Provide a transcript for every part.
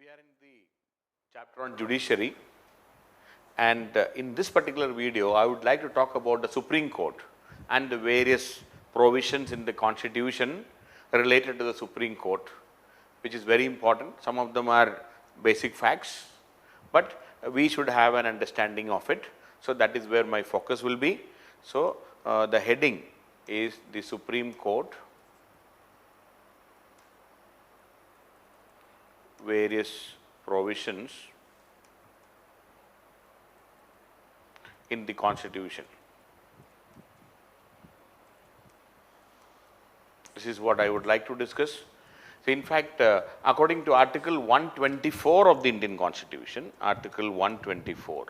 are in the chapter on judiciary, and in this particular video I would like to talk about the Supreme Court and the various provisions in the constitution related to the Supreme Court, which is very important. Some of them are basic facts, but we should have an understanding of it. So that is where my focus will be. So the heading is the Supreme Court, various provisions in the constitution. This is what I would like to discuss. So in fact, according to Article 124 of the Indian Constitution, Article 124,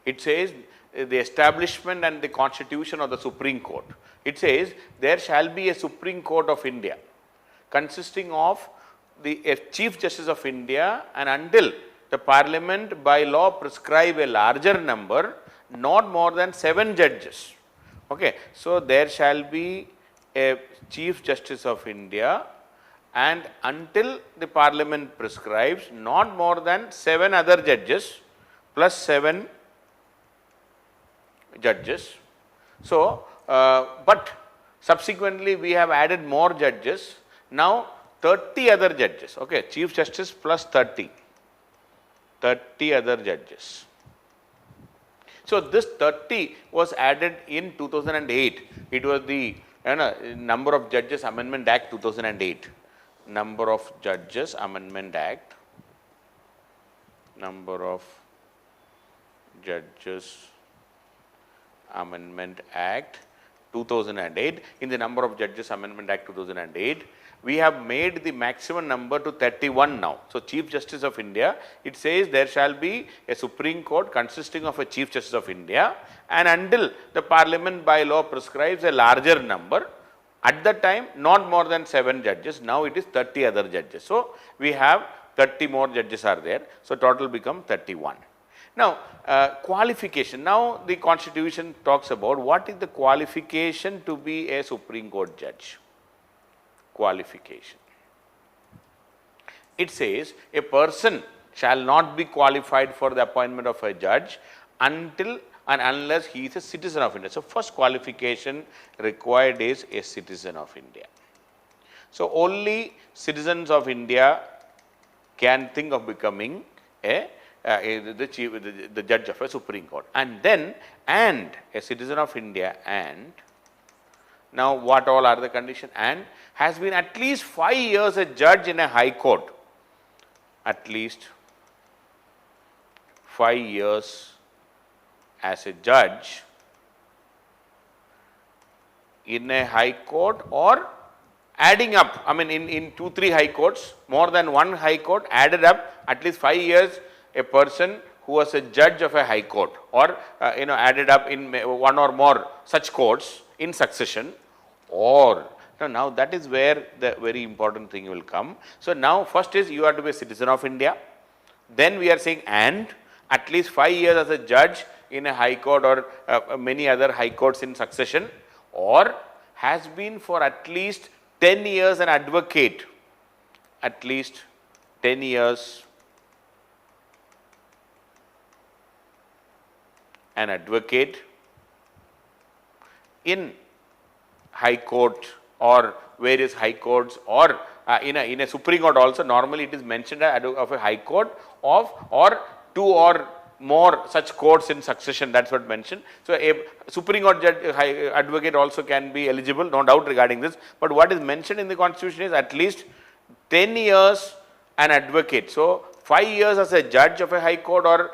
it says the establishment and the constitution of the Supreme Court. It says there shall be a Supreme Court of India consisting of the Chief Justice of India, and until the Parliament by law prescribe a larger number, not more than 7 judges. Okay. So there shall be a Chief Justice of India, and until the Parliament prescribes, not more than 7 other judges plus 7 judges. So, but subsequently we have added more judges. Now 30 other judges, okay, Chief Justice plus 30 other judges. So this 30 was added in 2008. It was the Number of Judges Amendment Act 2008. Number of Judges Amendment Act, Number of Judges Amendment Act 2008. In the Number of Judges Amendment Act 2008, we have made the maximum number to 31 now. So Chief Justice of India, it says there shall be a Supreme Court consisting of a Chief Justice of India, and until the Parliament by law prescribes a larger number, at that time not more than 7 judges, now it is 30 other judges. So we have 30 more judges are there, so total become 31. Now qualification, now the constitution talks about what is the qualification to be a Supreme Court judge. Qualification. It says a person shall not be qualified for the appointment of a judge until and unless he is a citizen of India. So first qualification required is a citizen of India. So only citizens of India can think of becoming the judge of a Supreme Court. And then a citizen of India, and now what all are the conditions? And has been at least 5 years a judge in a high court, at least 5 years as a judge in a high court, or adding up, I mean in 2-3 high courts, more than 1 high court, added up at least 5 years a person who was a judge of a high court, or added up in 1 or more such courts in succession. Or now that is where the very important thing will come. So now first is you have to be a citizen of India, then we are saying and at least 5 years as a judge in a high court or many other high courts in succession, or has been for at least 10 years an advocate, at least 10 years an advocate in high court or various high courts, or in a Supreme Court also. Normally it is mentioned of a high court of or 2 or more such courts in succession, that is what mentioned. So a Supreme Court judge, advocate also can be eligible, no doubt regarding this, but what is mentioned in the constitution is at least 10 years an advocate. So 5 years as a judge of a high court or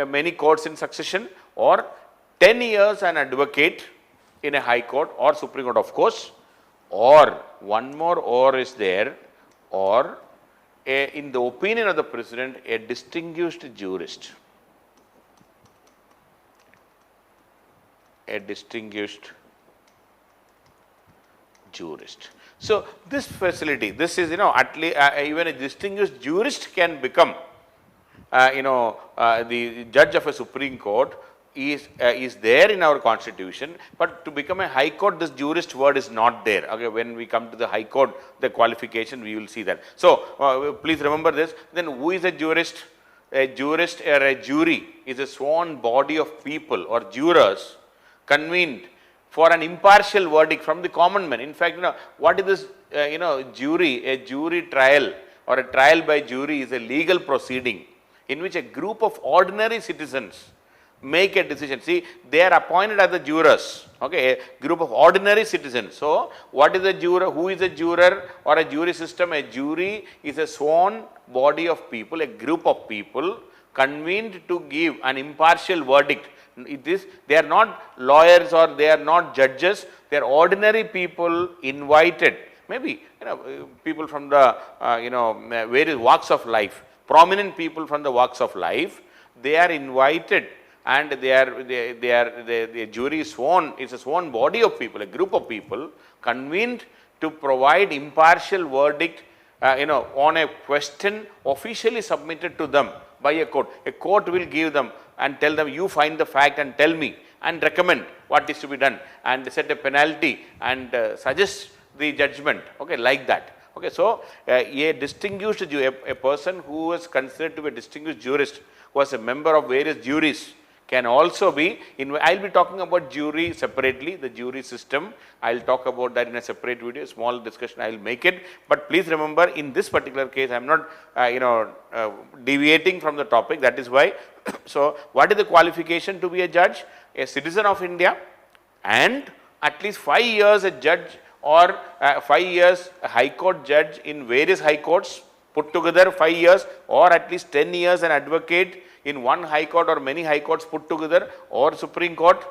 many courts in succession, or 10 years an advocate in a high court or Supreme Court of course, or one more or is there, or in the opinion of the President, a distinguished jurist. A distinguished jurist. So this facility, this is at least even a distinguished jurist can become the judge of a Supreme Court is there in our constitution, but to become a high court, this jurist word is not there. Okay, when we come to the high court, the qualification, we will see that. So please remember this. Then who is a jurist? A jurist or a jury is a sworn body of people or jurors convened for an impartial verdict from the common man. In fact, what is this, jury? A jury trial or a trial by jury is a legal proceeding in which a group of ordinary citizens make a decision. See, they are appointed as the jurors, okay, a group of ordinary citizens. So, what is a juror? Who is a juror or a jury system? A jury is a sworn body of people, a group of people convened to give an impartial verdict. They are not lawyers or they are not judges, they are ordinary people invited, maybe people from the various walks of life, prominent people from the walks of life, they are invited, and the jury is sworn, it's a sworn body of people, a group of people convened to provide impartial verdict on a question officially submitted to them by a court. A court will give them and tell them, you find the fact and tell me, and recommend what is to be done, and set a penalty and suggest the judgment, okay, like that. Okay, so a distinguished a person who is considered to be a distinguished jurist, who was a member of various juries, can also be I will be talking about jury separately, the jury system. I will talk about that in a separate video, small discussion I will make it. But please remember, in this particular case, I am not deviating from the topic, that is why. So, what is the qualification to be a judge? A citizen of India and at least 5 years a judge or 5 years a high court judge in various high courts, put together 5 years, or at least 10 years an advocate in one high court or many high courts put together, or Supreme Court,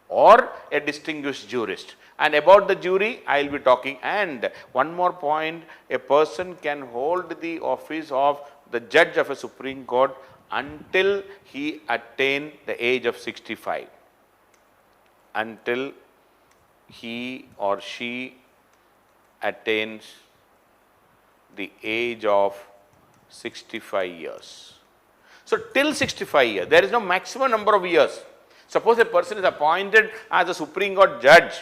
or a distinguished jurist. And about the jury, I will be talking. And one more point, a person can hold the office of the judge of a Supreme Court until he attain the age of 65. Until he or she attains the age of 65 years. So, till 65 years, there is no maximum number of years. Suppose a person is appointed as a Supreme Court judge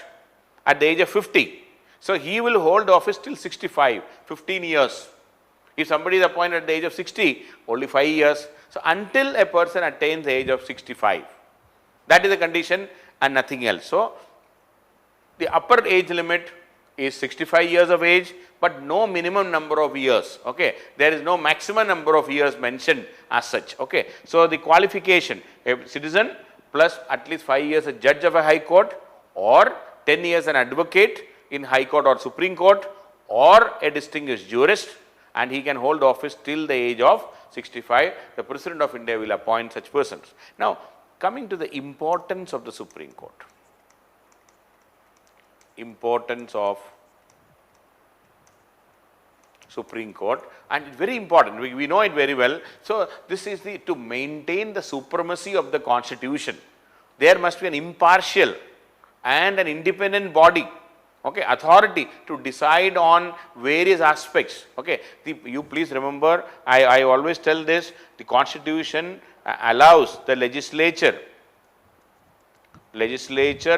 at the age of 50. So, he will hold office till 65, 15 years. If somebody is appointed at the age of 60, only 5 years. So, until a person attains the age of 65, that is the condition and nothing else. So, the upper age limit is 65 years of age, but no minimum number of years. Okay, there is no maximum number of years mentioned as such. Okay, so the qualification, a citizen plus at least 5 years a judge of a high court, or 10 years an advocate in high court or Supreme Court, or a distinguished jurist, and he can hold office till the age of 65. The President of India will appoint such persons. Now, coming to the importance of the Supreme Court. Importance of Supreme Court, and it's very important, we know it very well. So, this is to maintain the supremacy of the Constitution. There must be an impartial and an independent body, okay, authority to decide on various aspects. Okay, you please remember, I always tell this, the Constitution allows the legislature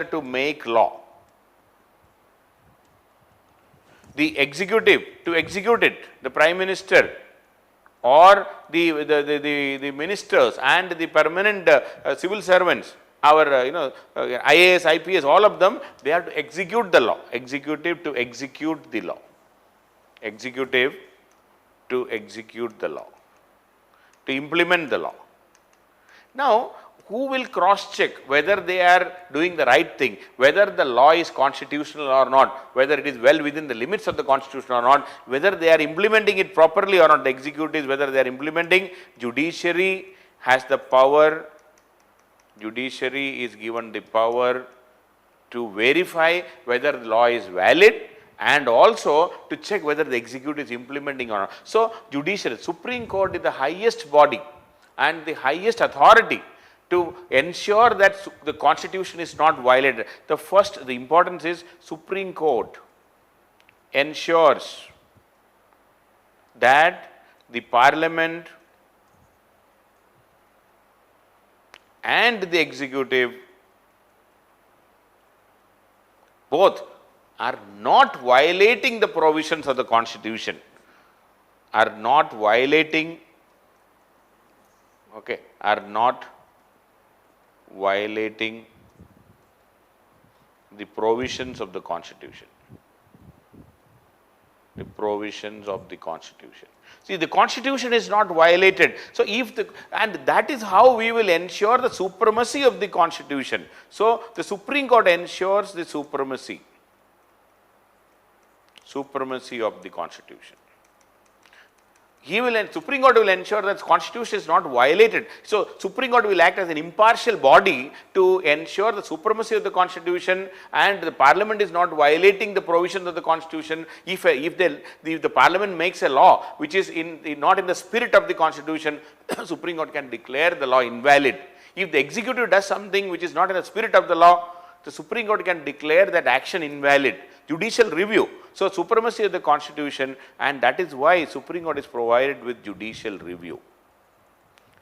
to make law, the executive to execute it, the Prime Minister or the ministers and the permanent civil servants, our IAS, IPS, all of them, they have to execute the law. Executive to execute the law. Executive to execute the law, to implement the law. Now, who will cross check whether they are doing the right thing, whether the law is constitutional or not, whether it is well within the limits of the Constitution or not, whether they are implementing it properly or not, the executives, whether they are implementing. Judiciary has the power, judiciary is given the power to verify whether the law is valid and also to check whether the executive is implementing or not. So, judiciary, Supreme Court is the highest body and the highest authority to ensure that the Constitution is not violated. The importance is Supreme Court ensures that the Parliament and the executive both are not violating the provisions of the Constitution, are not violating, okay, are not violating the provisions of the Constitution. The provisions of the Constitution. See, the Constitution is not violated. So, and that is how we will ensure the supremacy of the Constitution. So, the Supreme Court ensures the supremacy of the Constitution. Supreme Court will ensure that the Constitution is not violated. So, Supreme Court will act as an impartial body to ensure the supremacy of the Constitution, and the Parliament is not violating the provisions of the Constitution. If the Parliament makes a law which is not in the spirit of the Constitution, Supreme Court can declare the law invalid. If the executive does something which is not in the spirit of the law, the Supreme Court can declare that action invalid. Judicial review. So, supremacy of the Constitution, and that is why Supreme Court is provided with judicial review.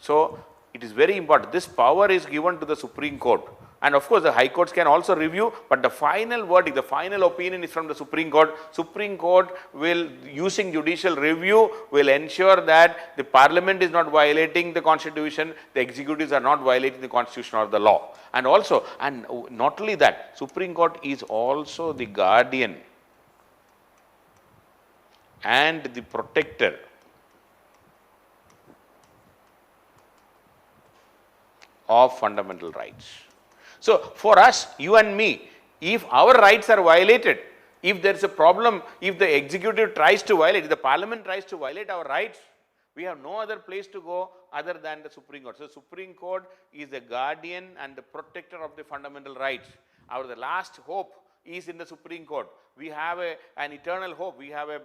So, it is very important. This power is given to the Supreme Court, and of course, the High Courts can also review, but the final verdict, the final opinion is from the Supreme Court. Supreme Court will, using judicial review, will ensure that the Parliament is not violating the Constitution, the executives are not violating the Constitution or the law. And also, and not only that, Supreme Court is also the guardian and the protector of fundamental rights. So, for us, you and me, if our rights are violated, if there is a problem, if the executive tries to violate, if the Parliament tries to violate our rights, we have no other place to go other than the Supreme Court. So, Supreme Court is the guardian and the protector of the fundamental rights. The last hope is in the Supreme Court. We have an eternal hope. We have a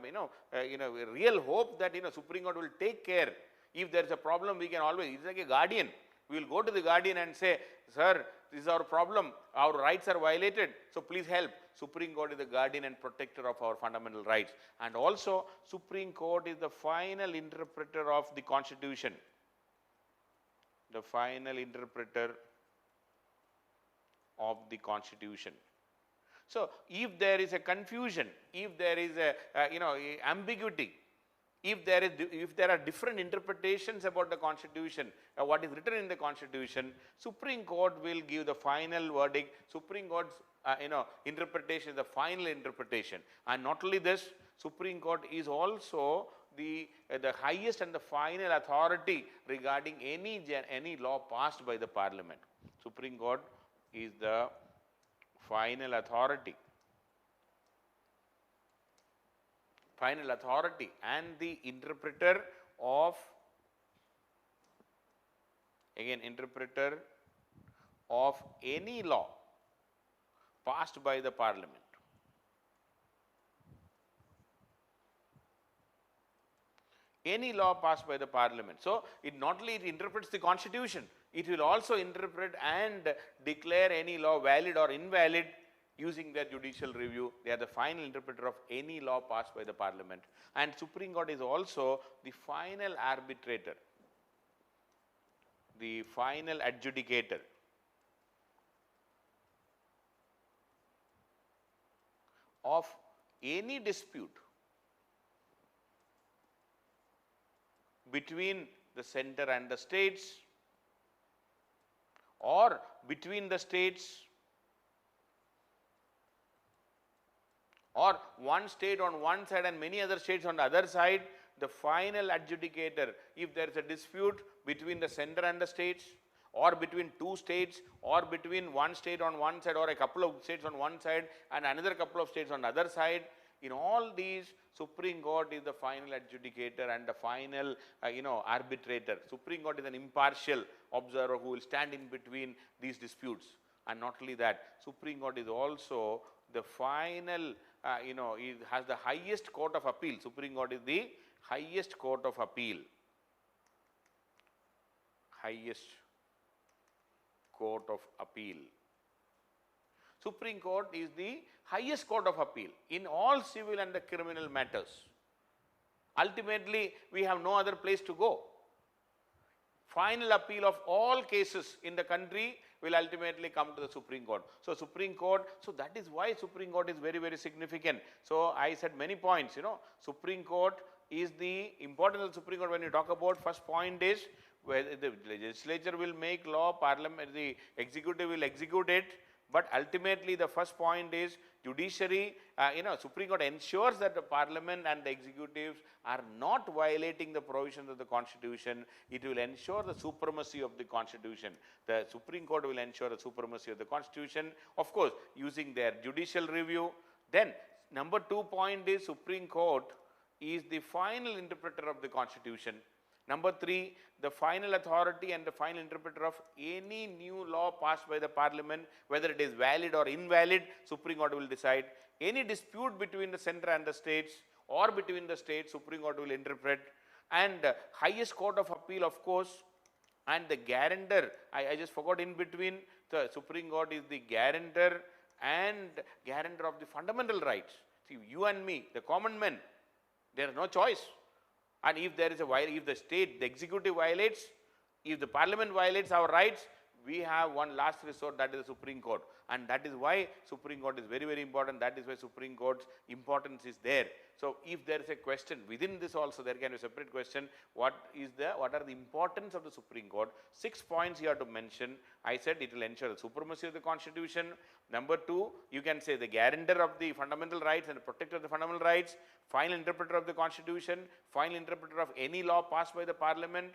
real hope that Supreme Court will take care. If there is a problem, we can always, it's like a guardian. We will go to the guardian and say, sir, this is our problem, our rights are violated, so please help. Supreme Court is the guardian and protector of our fundamental rights. And also, Supreme Court is the final interpreter of the Constitution. The final interpreter of the Constitution. So, if there is a confusion, if there is a ambiguity, if there are different interpretations about the Constitution, what is written in the Constitution, Supreme Court will give the final verdict. Supreme Court's interpretation is the final interpretation. And not only this, Supreme Court is also the highest and the final authority regarding any law passed by the Parliament. Supreme Court is the final authority. Final authority and the interpreter of, again, interpreter of any law passed by the Parliament. Any law passed by the Parliament. So, it not only interprets the Constitution, it will also interpret and declare any law valid or invalid using their judicial review. They are the final interpreter of any law passed by the Parliament. And Supreme Court is also the final arbitrator, the final adjudicator of any dispute between the center and the states, or between the states, or one state on one side and many other states on the other side. The final adjudicator, if there is a dispute between the center and the states, or between two states, or between one state on one side or a couple of states on one side and another couple of states on the other side, in all these, Supreme Court is the final adjudicator and the final arbitrator. Supreme Court is an impartial observer who will stand in between these disputes. And not only that, Supreme Court is also the final it has the highest court of appeal. Supreme Court is the highest court of appeal. Highest court of appeal. Supreme Court is the highest court of appeal in all civil and the criminal matters. Ultimately, we have no other place to go. final appeal of all cases in the country will ultimately come to the Supreme Court. So Supreme Court, so that is why Supreme Court is very, very significant. So I said many points, Supreme Court is the importance of the Supreme Court when you talk about. First point is where the legislature will make law, parliament, the executive will execute it. But ultimately, the first point is judiciary, Supreme Court ensures that the parliament and the executives are not violating the provisions of the constitution. It will ensure the supremacy of the constitution. The Supreme Court will ensure the supremacy of the constitution, of course, using their judicial review. Then, number 2 point is Supreme Court is the final interpreter of the constitution. Number 3, the final authority and the final interpreter of any new law passed by the parliament, whether it is valid or invalid, Supreme Court will decide. Any dispute between the center and the states or between the states, Supreme Court will interpret. And highest court of appeal, of course, and the guarantor, I just forgot in between, the Supreme Court is the guarantor and guarantor of the fundamental rights. See, you and me, the common men, there is no choice. And if there is if the state, the executive violates, if the parliament violates our rights, we have one last resort, that is the Supreme Court. And that is why Supreme Court is very, very important. That is why Supreme Court's importance is there. So if there is a question within this also, there can be a separate question, what are the importance of the Supreme Court? 6 points you have to mention. I said it will ensure the supremacy of the constitution. Number 2, you can say the guarantor of the fundamental rights and the protector of the fundamental rights, final interpreter of the constitution, final interpreter of any law passed by the parliament,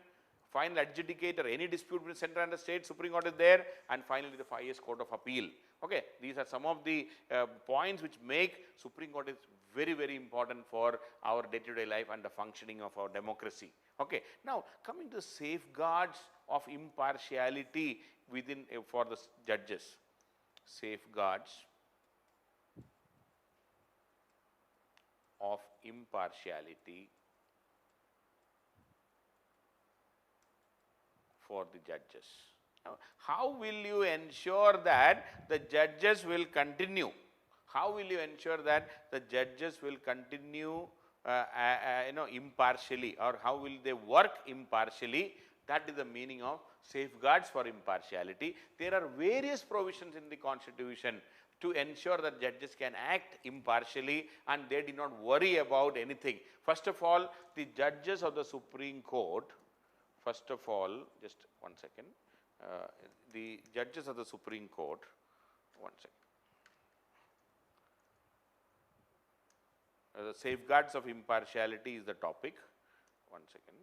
final adjudicator, any dispute between center and the state, Supreme Court is there, and finally the highest court of appeal. Okay, these are some of the points which make Supreme Court is very, very important for our day-to-day life and the functioning of our democracy. Okay, now coming to safeguards of impartiality within for the judges. Safeguards of impartiality for the judges. Now, how will you ensure that the judges will continue? How will you ensure that the judges will continue impartially, or how will they work impartially? That is the meaning of safeguards for impartiality. There are various provisions in the constitution to ensure that judges can act impartially and they do not worry about anything. First of all, the judges of the Supreme Court, first of all, just one second, the judges of the Supreme Court, one second. The safeguards of impartiality is the topic. One second.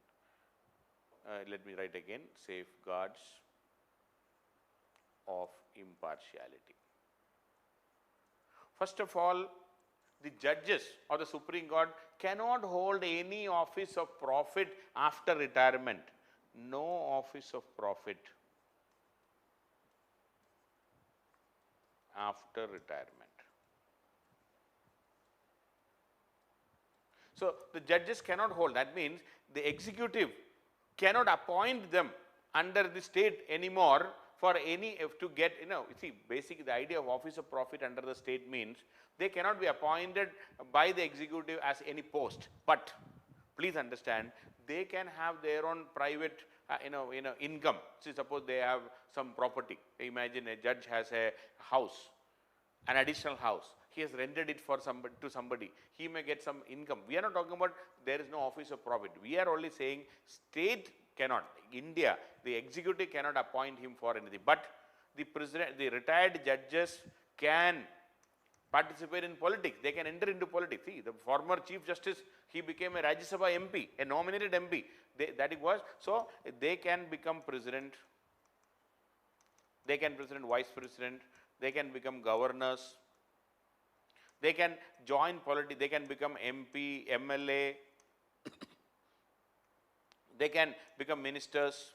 Let me write again, safeguards of impartiality. First of all, the judges of the Supreme Court cannot hold any office of profit after retirement. No office of profit after retirement. So the judges cannot hold. That means the executive cannot appoint them under the state anymore for any, to get, see, basically the idea of office of profit under the state means they cannot be appointed by the executive as any post. But please understand, they can have their own private income. See, suppose they have some property. Imagine a judge has a house, an additional house. He has rented it for somebody, to somebody. He may get some income. We are not talking about there is no office of profit. We are only saying state cannot. India, the executive cannot appoint him for anything. But the president, the retired judges can participate in politics. They can enter into politics. See, the former Chief Justice, he became a Rajya Sabha MP, a nominated MP. That it was. So they can become president. They can president, vice president. They can become governors. They can join politics. They can become MP, MLA. They can become ministers.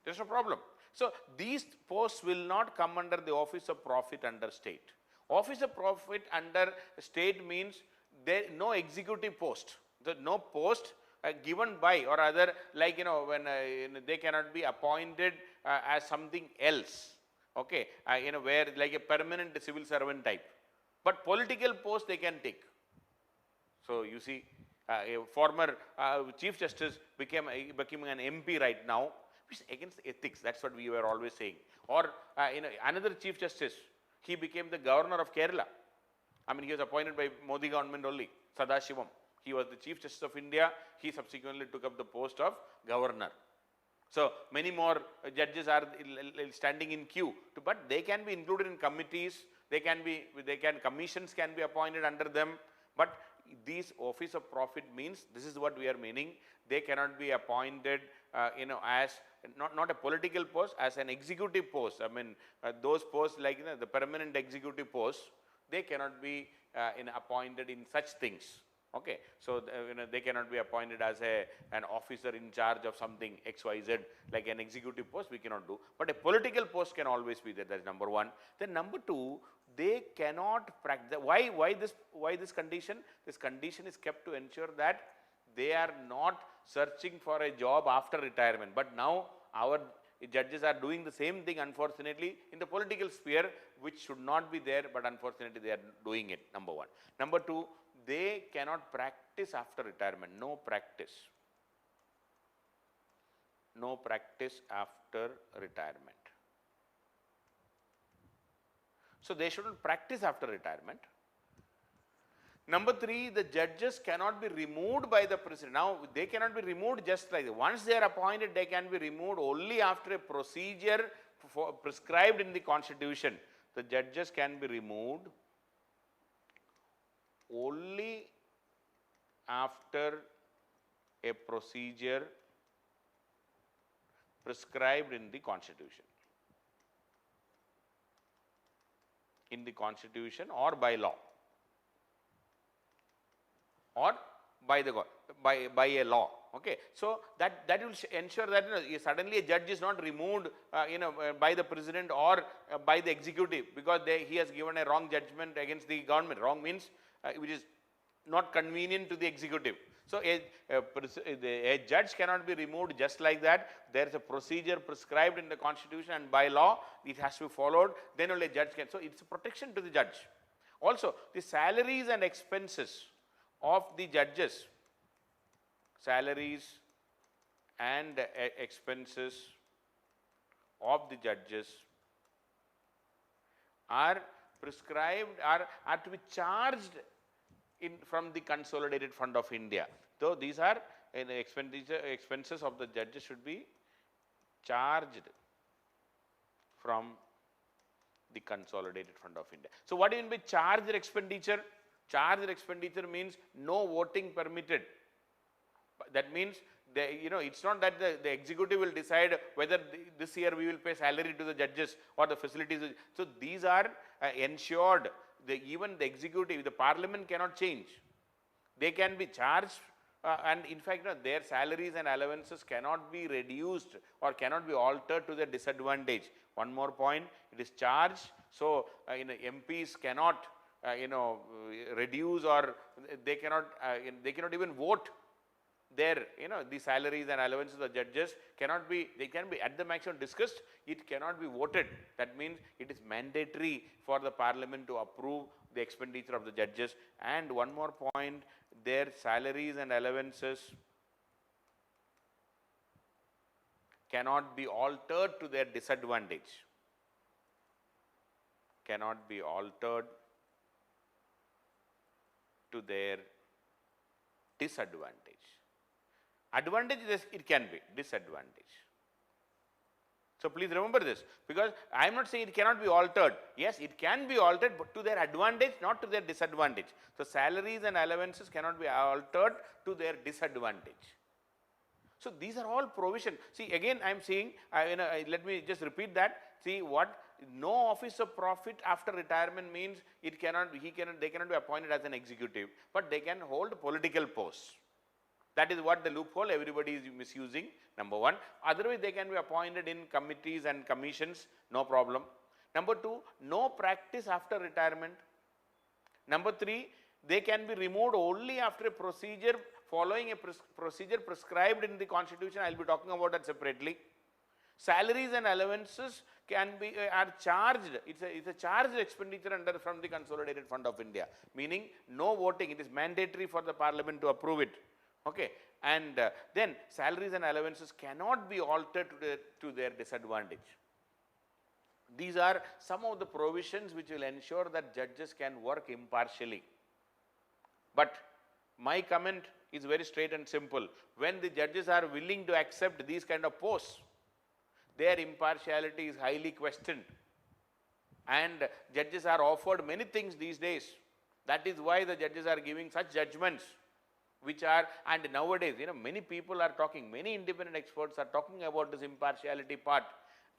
There's no problem. So these posts will not come under the office of profit under state. Office of profit under state means there no executive post. No post given by or other, like when they cannot be appointed as something else. Okay, where like a permanent civil servant type. But political post they can take. So you see, A former Chief Justice became an MP right now, which is against ethics. That's what we were always saying. Or another Chief Justice, he became the Governor of Kerala. I mean, he was appointed by Modi government only, Sadashivam. He was the Chief Justice of India. He subsequently took up the post of Governor. So many more judges are standing in queue, but they can be included in committees. Commissions can be appointed under them. But these office of profit means, this is what we are meaning, they cannot be appointed as not a political post, as an executive post. I mean, those posts like the permanent executive posts, they cannot be appointed in such things. Okay, so they cannot be appointed as an officer in charge of something XYZ, like an executive post we cannot do, but a political post can always be there. That's number one. Then number two, they cannot practice. Why this condition? This condition is kept to ensure that they are not searching for a job after retirement. But now our judges are doing the same thing, unfortunately, in the political sphere, which should not be there, but unfortunately they are doing it, number one. Number two, they cannot practice after retirement. No practice. No practice after retirement. So they shouldn't practice after retirement. Number three, the judges cannot be removed by the president. Now, they cannot be removed just like that. Once they are appointed, they can be removed only after a procedure prescribed in the constitution. The judges can be removed only after a procedure prescribed in the constitution. In the constitution or by law. Or by a law. Okay, so that will ensure that suddenly a judge is not removed by the president or by the executive because he has given a wrong judgment against the government. Wrong means which is not convenient to the executive. So a judge cannot be removed just like that. There is a procedure prescribed in the constitution and by law. It has to be followed. Then only a judge can. So it's a protection to the judge. Also, the salaries and expenses of the judges, salaries and expenses of the judges are prescribed, are to be charged from the Consolidated Fund of India. So these are expenses of the judges should be charged from the Consolidated Fund of India. So what do you mean by charged expenditure? Charged expenditure means no voting permitted. That means it's not that the executive will decide whether this year we will pay salary to the judges or the facilities. So these are ensured. Even the executive, the parliament cannot change. They can be charged and in fact their salaries and allowances cannot be reduced or cannot be altered to their disadvantage. One more point, it is charged. So MPs cannot reduce or they cannot even vote their the salaries and allowances of the judges cannot be, they can be at the maximum discussed, it cannot be voted. That means it is mandatory for the parliament to approve the expenditure of the judges. And one more point, their salaries and allowances cannot be altered to their disadvantage. Cannot be altered to their disadvantage. Advantage, it can be. Disadvantage. So please remember this, because I am not saying it cannot be altered. Yes, it can be altered, but to their advantage, not to their disadvantage. So salaries and allowances cannot be altered to their disadvantage. So these are all provision. See, again I am saying, let me just repeat that. See what no office of profit after retirement means, they cannot be appointed as an executive, but they can hold political posts. That is what the loophole everybody is misusing, number one. Otherwise, they can be appointed in committees and commissions, no problem. Number two, no practice after retirement. Number three, they can be removed only after a procedure, following a procedure prescribed in the constitution. I will be talking about that separately. Salaries and allowances can be are charged. It's a charged expenditure under from the Consolidated Fund of India, meaning no voting. It is mandatory for the Parliament to approve it. Okay, and then salaries and allowances cannot be altered to their disadvantage. These are some of the provisions which will ensure that judges can work impartially. But my comment is very straight and simple. When the judges are willing to accept these kind of posts, their impartiality is highly questioned. And judges are offered many things these days. That is why the judges are giving such judgments, which are, and nowadays, many people are talking, many independent experts are talking about this impartiality part.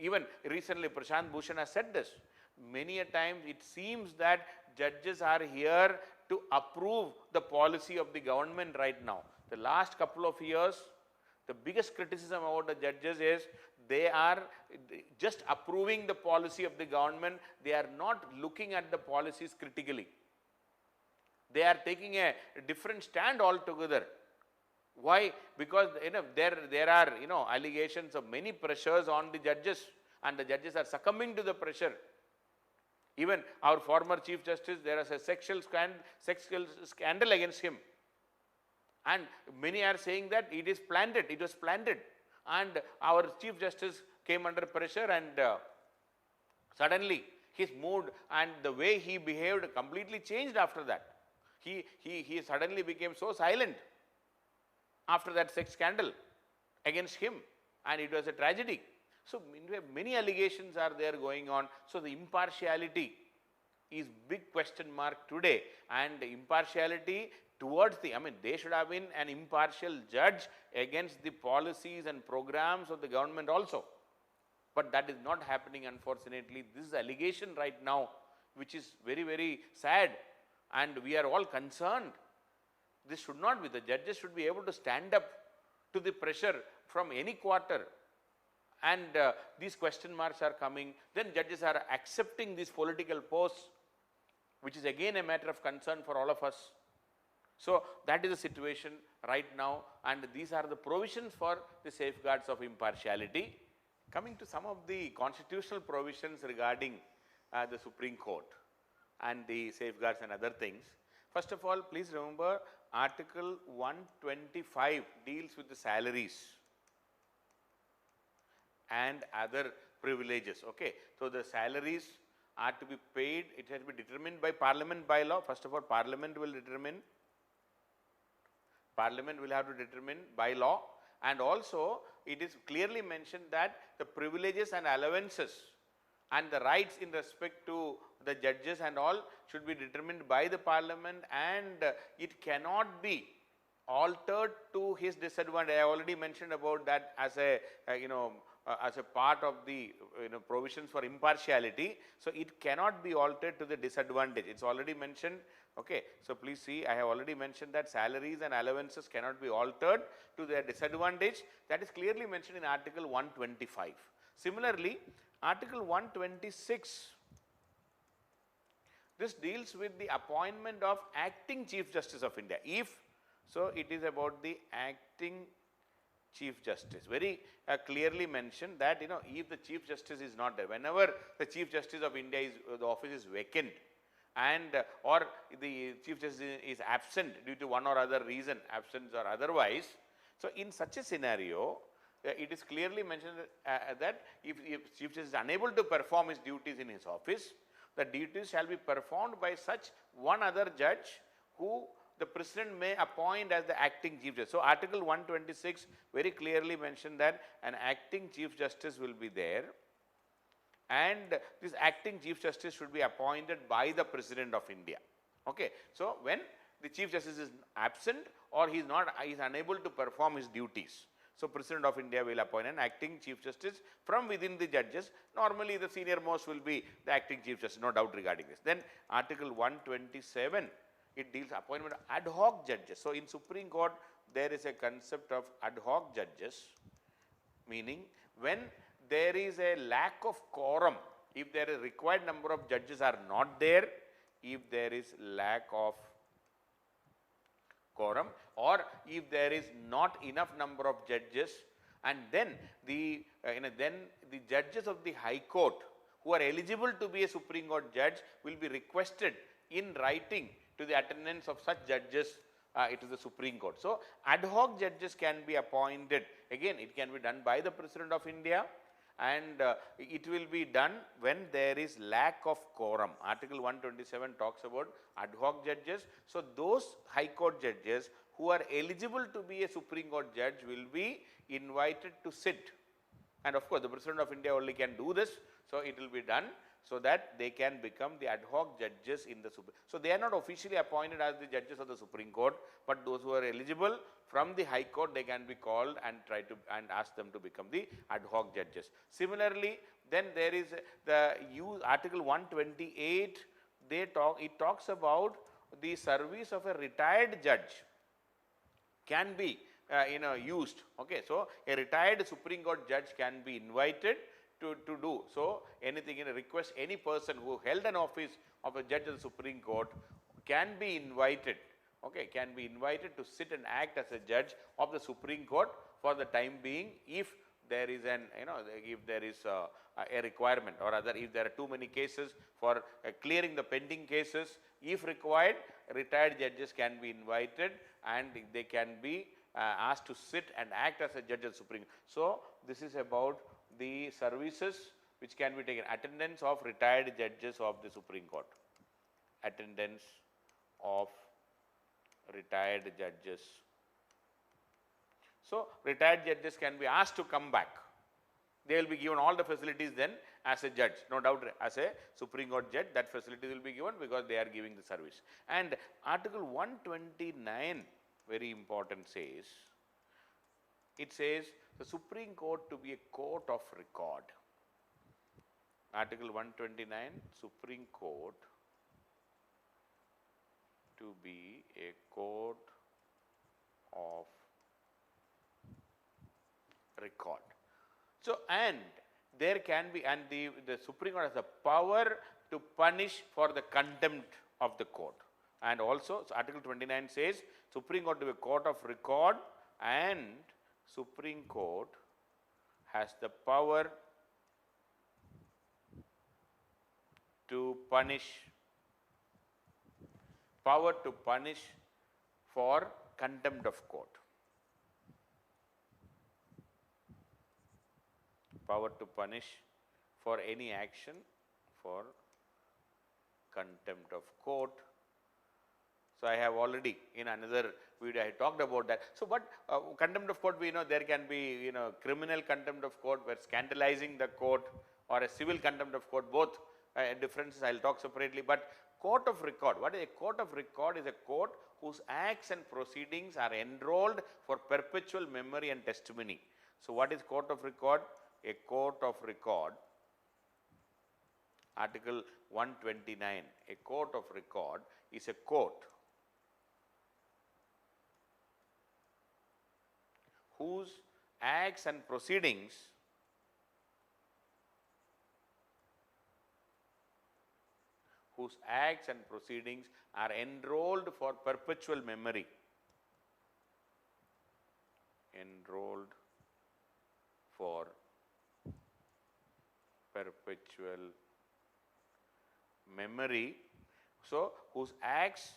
Even recently, Prashant Bhushan has said this. Many a time it seems that judges are here to approve the policy of the government right now. The last couple of years, the biggest criticism about the judges is they are just approving the policy of the government. They are not looking at the policies critically. They are taking a different stand altogether. Why? Because there are allegations of many pressures on the judges, and the judges are succumbing to the pressure. Even our former Chief Justice, there is a sexual scandal against him, and many are saying that it was planted, and our Chief Justice came under pressure, and suddenly his mood and the way he behaved completely changed after that. He suddenly became so silent after that sex scandal against him, and it was a tragedy. So many allegations are there going on. So the impartiality is big question mark today, and impartiality towards they should have been an impartial judge against the policies and programs of the government also. But that is not happening, unfortunately. This is allegation right now, which is very, very sad, and we are all concerned. This should not be. The judges should be able to stand up to the pressure from any quarter, and these question marks are coming. Then judges are accepting these political posts, which is again a matter of concern for all of us. So that is the situation right now, and these are the provisions for the safeguards of impartiality. Coming to some of the constitutional provisions regarding the Supreme Court and the safeguards and other things. First of all, please remember Article 125 deals with the salaries and other privileges. Okay. So the salaries are to be paid, it has to be determined by Parliament by law. First of all, Parliament will have to determine by law, and also it is clearly mentioned that the privileges and allowances and the rights in respect to the judges and all should be determined by the Parliament, and it cannot be altered to his disadvantage. I already mentioned about that as a as a part of the provisions for impartiality. So it cannot be altered to the disadvantage. It's already mentioned. Okay. So please see, I have already mentioned that salaries and allowances cannot be altered to their disadvantage. That is clearly mentioned in Article 125. Similarly, Article 126, this deals with the appointment of acting Chief Justice of India. So it is about the acting Chief Justice. Very clearly mentioned that if the Chief Justice is not there, whenever the Chief Justice of India the office is vacant, and or the Chief Justice is absent due to one or other reason, absence or otherwise. So in such a scenario, it is clearly mentioned that if Chief Justice is unable to perform his duties in his office, the duties shall be performed by such one other judge who the President may appoint as the acting Chief Justice. So Article 126 very clearly mentioned that an acting Chief Justice will be there, and this acting Chief Justice should be appointed by the President of India. Okay. So when the Chief Justice is absent or he is unable to perform his duties, so President of India will appoint an acting Chief Justice from within the judges. Normally the senior most will be the acting Chief Justice, no doubt regarding this. Then Article 127, it deals appointment of ad hoc judges. So in Supreme Court there is a concept of ad hoc judges, meaning when there is a lack of quorum, if there is required number of judges are not there, if there is lack of quorum, or if there is not enough number of judges and then then the judges of the High Court who are eligible to be a Supreme Court judge will be requested in writing to the attendance of such judges to the Supreme Court. So, ad hoc judges can be appointed, again it can be done by the President of India, and it will be done when there is lack of quorum. Article 127 talks about ad hoc judges. So, those High Court judges who are eligible to be a Supreme Court judge will be invited to sit, and of course, the President of India only can do this. So, it will be done so that they can become the ad hoc judges in the Supreme. So, they are not officially appointed as the judges of the Supreme Court, but those who are eligible from the High Court, they can be called and try to and ask them to become the ad hoc judges. Similarly, then there is the Article 128, it talks about the service of a retired judge can be used. Okay. So, a retired Supreme Court judge can be invited to do. So, anything in a request, any person who held an office of a judge of the Supreme Court can be invited, okay, can be invited to sit and act as a judge of the Supreme Court for the time being, if there is an if there is a requirement, or rather if there are too many cases for clearing the pending cases, if required, retired judges can be invited and they can be asked to sit and act as a judge of the Supreme Court. So, this is about the services which can be taken. Attendance of retired judges of the Supreme Court. Attendance of retired judges. So, retired judges can be asked to come back. They will be given all the facilities then as a judge, no doubt as a Supreme Court judge, that facility will be given because they are giving the service. And Article 129 very important says, it says the Supreme Court to be a court of record. Article 129, Supreme Court to be a court of record. So, and there can be, and the Supreme Court has the power to punish for the contempt of the court. And also, so Article 29 says Supreme Court to be a court of record, and Supreme Court has the power to punish for contempt of court. Power to punish for any action for contempt of court. So, I have already in another video I talked about that. So, but contempt of court, we know there can be criminal contempt of court where scandalizing the court, or a civil contempt of court, both differences I will talk separately. But court of record, what is a court of record? Is a court whose acts and proceedings are enrolled for perpetual memory and testimony. So, what is court of record? A court of record, Article 129, a court of record is a court whose acts and proceedings are enrolled for perpetual memory. Enrolled for perpetual memory. So, whose acts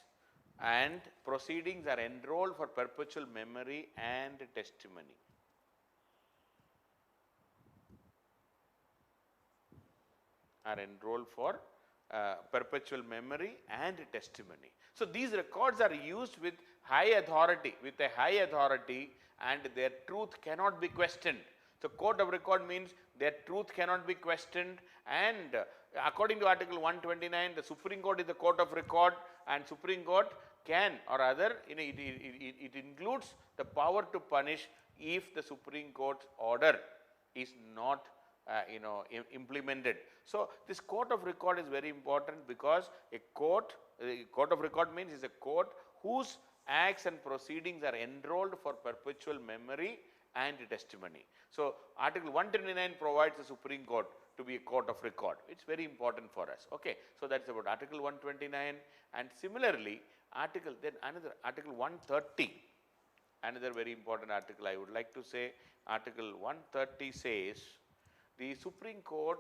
and proceedings are enrolled for perpetual memory and testimony. Are enrolled for perpetual memory and testimony. So, these records are used with high authority, and their truth cannot be questioned. So, court of record means their truth cannot be questioned, and according to Article 129, the Supreme Court is the court of record, and Supreme Court can, or rather it includes the power to punish if the Supreme Court's order is not implemented. So, this court of record is very important, because a court of record means is a court whose acts and proceedings are enrolled for perpetual memory and testimony. So, Article 129 provides the Supreme Court to be a court of record. It is very important for us. Okay. So, that is about Article 129, and similarly Article 130. another very important article I would like to say, Article 130 says the Supreme Court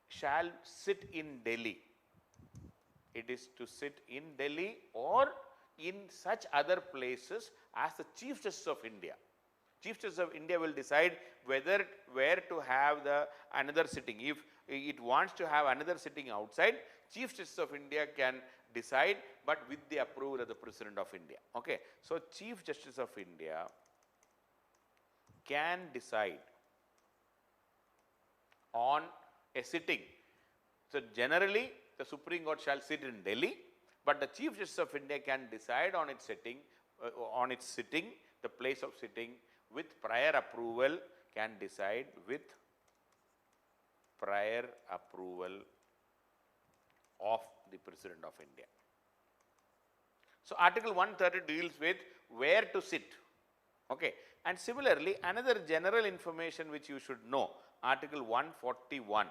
shall sit in Delhi. It is to sit in Delhi or in such other places as the Chief Justice of India. Chief Justice of India will decide where to have the another sitting. If it wants to have another sitting outside, Chief Justice of India can decide, but with the approval of the President of India. Okay. So, Chief Justice of India can decide on a sitting. So, generally the Supreme Court shall sit in Delhi, but the Chief Justice of India can decide on its sitting, the place of sitting with prior approval, can decide with prior approval of the President of India. So, Article 130 deals with where to sit. Okay. And similarly, another general information which you should know, Article 141.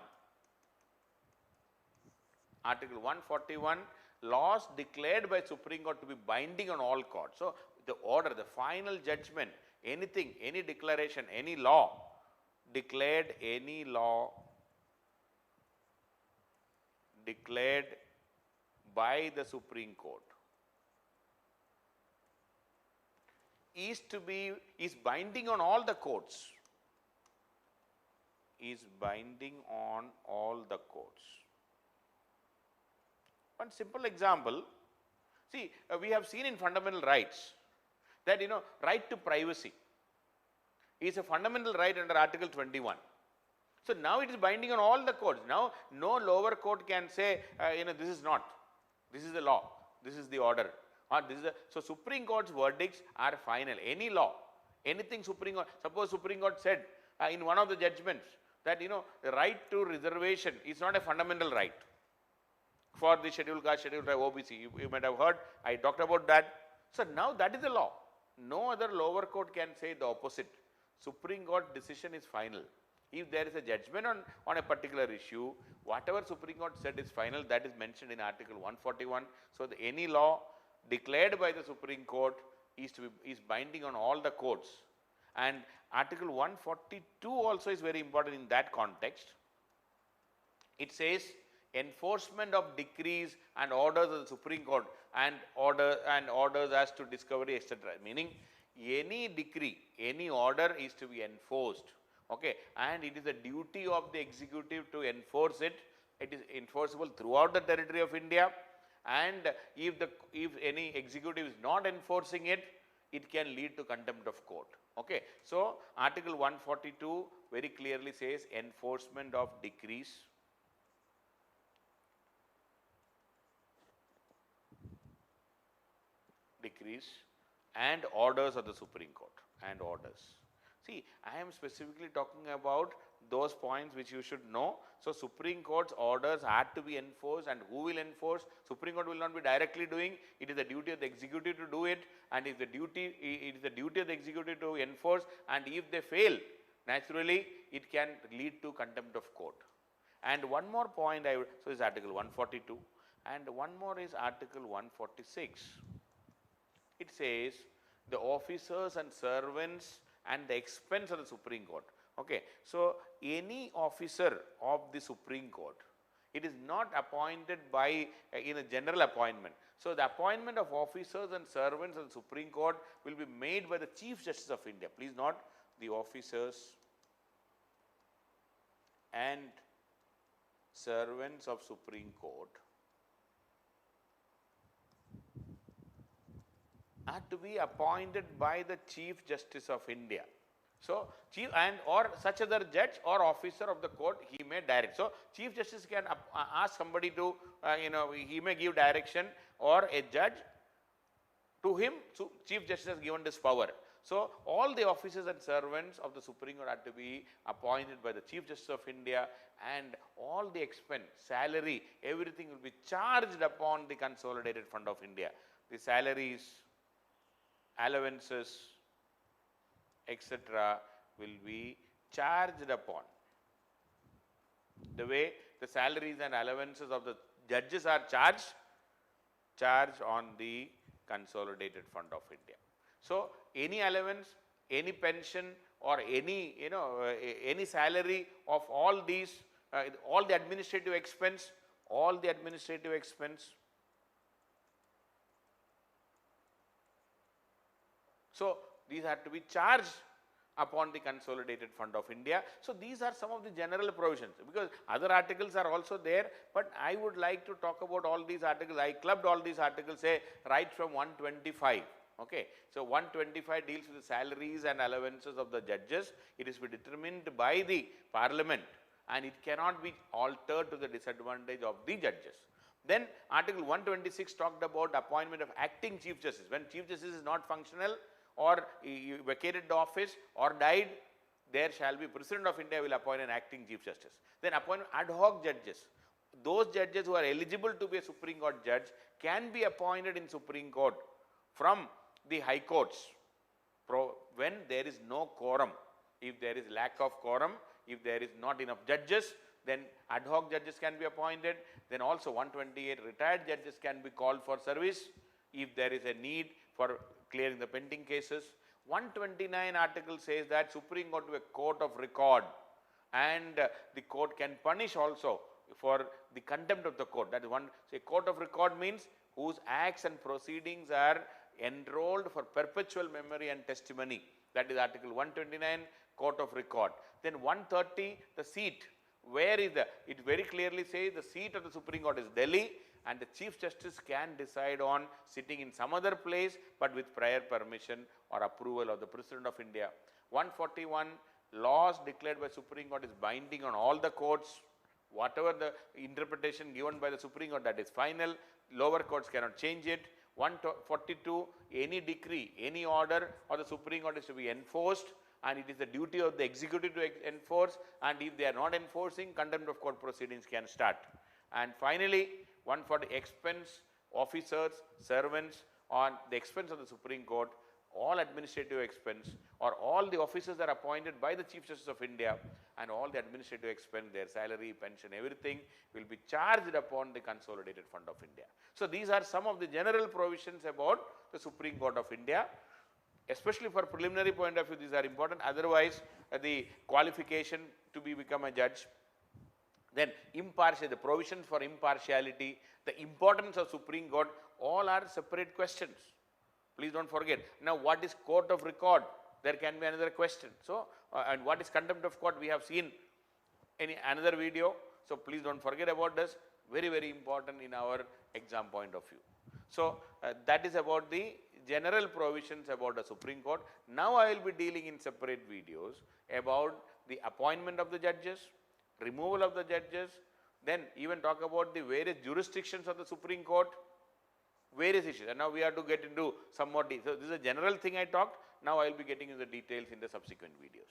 Article 141, laws declared by Supreme Court to be binding on all courts. So, the order, the final judgment, anything, any declaration, any law declared, declared by the Supreme Court is binding on all the courts, is binding on all the courts. One simple example, see, we have seen in fundamental rights that right to privacy is a fundamental right under Article 21. So, now it is binding on all the courts. Now, no lower court can say this is not, this is the law, this is the order, or this is the, so Supreme Court's verdicts are final. Any law, anything Supreme Court, suppose Supreme Court said in one of the judgments that the right to reservation is not a fundamental right for the scheduled caste, scheduled tribe, OBC. You might have heard, I talked about that. So, now that is the law. No other lower court can say the opposite. Supreme Court decision is final. If there is a judgment on a particular issue, whatever Supreme Court said is final, that is mentioned in Article 141. So, any law declared by the Supreme Court is binding on all the courts. And Article 142 also is very important in that context. It says enforcement of decrees and orders of the Supreme Court and orders as to discovery, etc. Meaning, any decree, any order is to be enforced. Okay, and it is the duty of the executive to enforce it. It is enforceable throughout the territory of India, and if any executive is not enforcing it, it can lead to contempt of court. Okay, so Article 142 very clearly says enforcement of decrees, and orders of the Supreme Court and orders. See, I am specifically talking about those points which you should know. So, Supreme Court's orders had to be enforced, and who will enforce? Supreme Court will not be directly doing, it is the duty of the executive to do it, and it is the duty of the executive to enforce, and if they fail, naturally it can lead to contempt of court. And one more point so is Article 142, and one more is Article 146. It says the officers and servants and the expense of the Supreme Court. Okay. So, any officer of the Supreme Court, it is not appointed by in a general appointment. So, the appointment of officers and servants of the Supreme Court will be made by the Chief Justice of India. Please note, the officers and servants of Supreme Court are to be appointed by the Chief Justice of India. So, chief or such other judge or officer of the court, he may direct. So, Chief Justice can ask somebody to, he may give direction, or a judge to him, so Chief Justice has given this power. So, all the officers and servants of the Supreme Court are to be appointed by the Chief Justice of India, and all the expense, salary, everything will be charged upon the consolidated fund of India. The salaries, allowances, etc. will be charged upon. The way the salaries and allowances of the judges are charged on the consolidated fund of India. So any allowance, any pension or any, any salary of all these, all the administrative expense, so these have to be charged upon the consolidated fund of India. So these are some of the general provisions, because other articles are also there, but I would like to talk about all these articles. I clubbed all these articles, say right from 125. Okay. So 125 deals with the salaries and allowances of the judges. It is to be determined by the parliament and it cannot be altered to the disadvantage of the judges. Then article 126 talked about appointment of acting chief justice. When chief justice is not functional or he vacated the office or died, there shall be President of India will appoint an acting chief justice. Then appoint ad hoc judges. Those judges who are eligible to be a Supreme Court judge can be appointed in Supreme Court from the high courts when there is no quorum. If there is lack of quorum, if there is not enough judges, then ad hoc judges can be appointed. Then also 128 retired judges can be called for service if there is a need for clearing the pending cases. 129 article says that Supreme Court to a court of record, and the court can punish also for the contempt of the court. That is one. So a court of record means whose acts and proceedings are enrolled for perpetual memory and testimony. That is article 129, court of record. Then 130, the seat. Where is it very clearly says the seat of the Supreme Court is Delhi, and the Chief Justice can decide on sitting in some other place, but with prior permission or approval of the President of India. 141, laws declared by Supreme Court is binding on all the courts. Whatever the interpretation given by the Supreme Court, that is final. Lower courts cannot change it. 142, any decree, any order of the Supreme Court is to be enforced, and it is the duty of the executive to enforce, and if they are not enforcing, contempt of court proceedings can start. And finally, 140, expense officers, servants on the expense of the Supreme Court, all administrative expense or all the officers are appointed by the Chief Justice of India, and all the administrative expense, their salary, pension, everything will be charged upon the consolidated fund of India. So these are some of the general provisions about the Supreme Court of India. Especially for preliminary point of view, these are important. Otherwise, the qualification to become a judge, then impartial, the provisions for impartiality, the importance of Supreme Court, all are separate questions. Please don't forget. Now, what is court of record? There can be another question. So, and what is contempt of court? We have seen in another video. So, please don't forget about this. Very, very important in our exam point of view. So, that is about the general provisions about the Supreme Court. Now, I will be dealing in separate videos about the appointment of the judges, removal of the judges, then even talk about the various jurisdictions of the Supreme Court, various issues. And now we have to get into some more details. So, this is a general thing I talked. Now, I will be getting into the details in the subsequent videos.